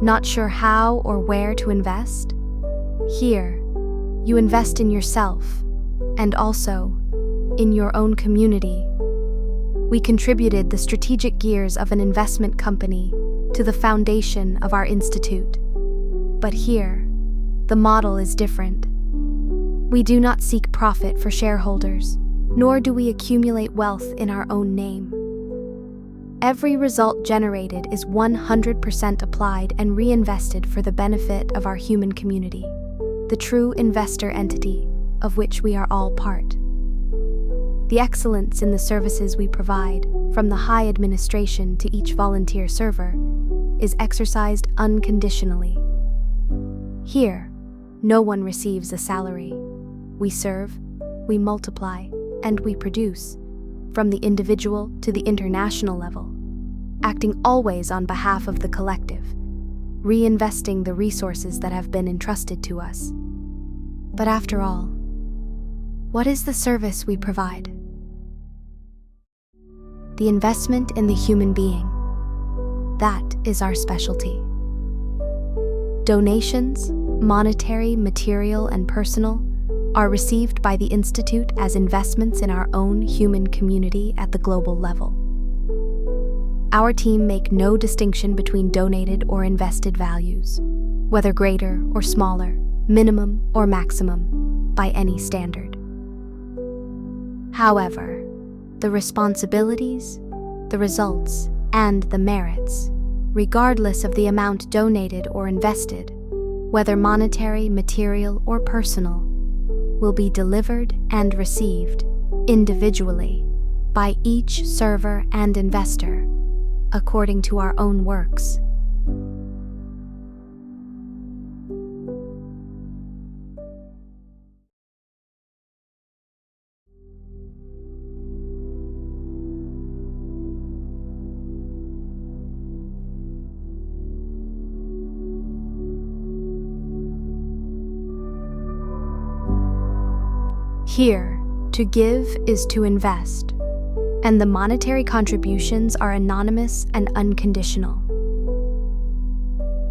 Not sure how or where to invest? Here, you invest in yourself and also in your own community. We contributed the strategic gears of an investment company to the foundation of our institute. But here, the model is different. We do not seek profit for shareholders, nor do we accumulate wealth in our own name. Every result generated is 100% applied and reinvested for the benefit of our human community, the true investor entity of which we are all part. The excellence in the services we provide, from the high administration to each volunteer server, is exercised unconditionally. Here, no one receives a salary. We serve, we multiply, and we produce, from the individual to the international level, acting always on behalf of the collective, reinvesting the resources that have been entrusted to us. But after all, what is the service we provide? The investment in the human being. That is our specialty. Donations, monetary, material, and personal, are received by the Institute as investments in our own human community at the global level. Our team make no distinction between donated or invested values, whether greater or smaller, minimum or maximum, by any standard. However, the responsibilities, the results, and the merits, regardless of the amount donated or invested, whether monetary, material, or personal, will be delivered and received individually by each server and investor according to our own works. Here, to give is to invest, and the monetary contributions are anonymous and unconditional.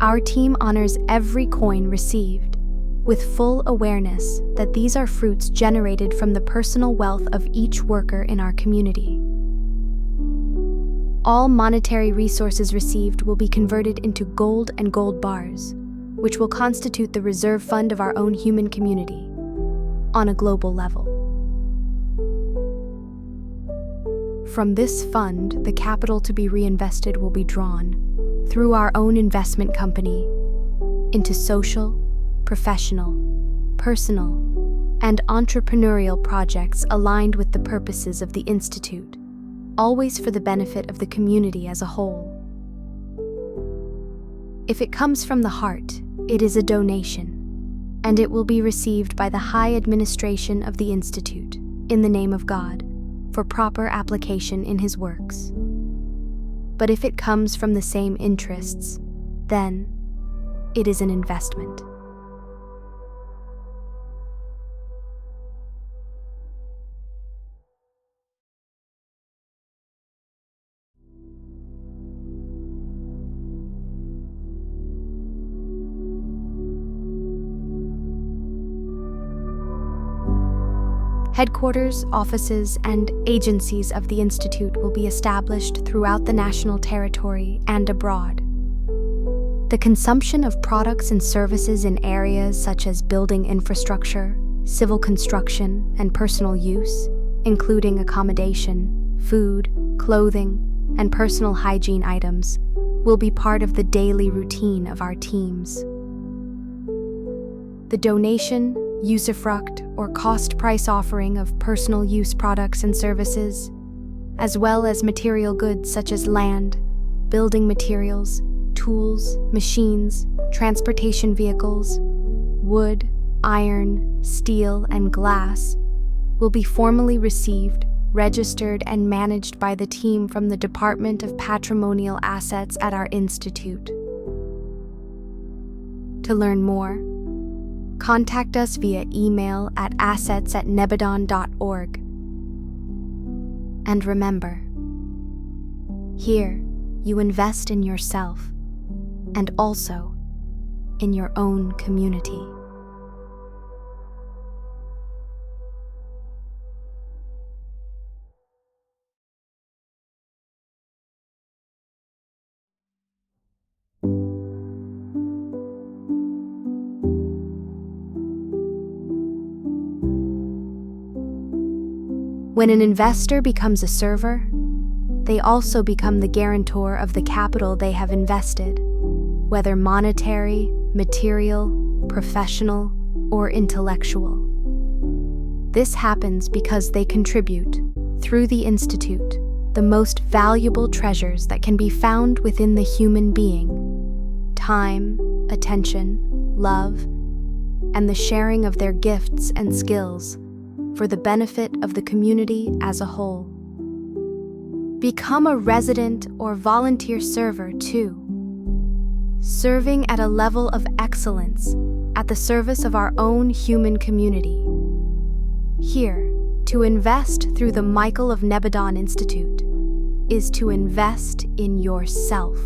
Our team honors every coin received, with full awareness that these are fruits generated from the personal wealth of each worker in our community. All monetary resources received will be converted into gold and gold bars, which will constitute the reserve fund of our own human community on a global level. From this fund, the capital to be reinvested will be drawn, through our own investment company, into social, professional, personal, and entrepreneurial projects aligned with the purposes of the Institute, always for the benefit of the community as a whole. If it comes from the heart, it is a donation, and it will be received by the high administration of the Institute, in the name of God, for proper application in His works. But if it comes from the same interests, then it is an investment. Headquarters, offices, and agencies of the Institute will be established throughout the national territory and abroad. The consumption of products and services in areas such as building infrastructure, civil construction, and personal use, including accommodation, food, clothing, and personal hygiene items, will be part of the daily routine of our teams. The donation, usufruct, or cost-price offering of personal use products and services, as well as material goods such as land, building materials, tools, machines, transportation vehicles, wood, iron, steel, and glass, will be formally received, registered, and managed by the team from the Department of Patrimonial Assets at our Institute. To learn more, contact us via email at assets@nebadon.org. And remember, here you invest in yourself and also in your own community. When an investor becomes a server, they also become the guarantor of the capital they have invested, whether monetary, material, professional, or intellectual. This happens because they contribute, through the Institute, the most valuable treasures that can be found within the human being: time, attention, love, and the sharing of their gifts and skills for the benefit of the community as a whole. Become a resident or volunteer server too, serving at a level of excellence at the service of our own human community. Here, to invest through the Michael of Nebadon Institute is to invest in yourself.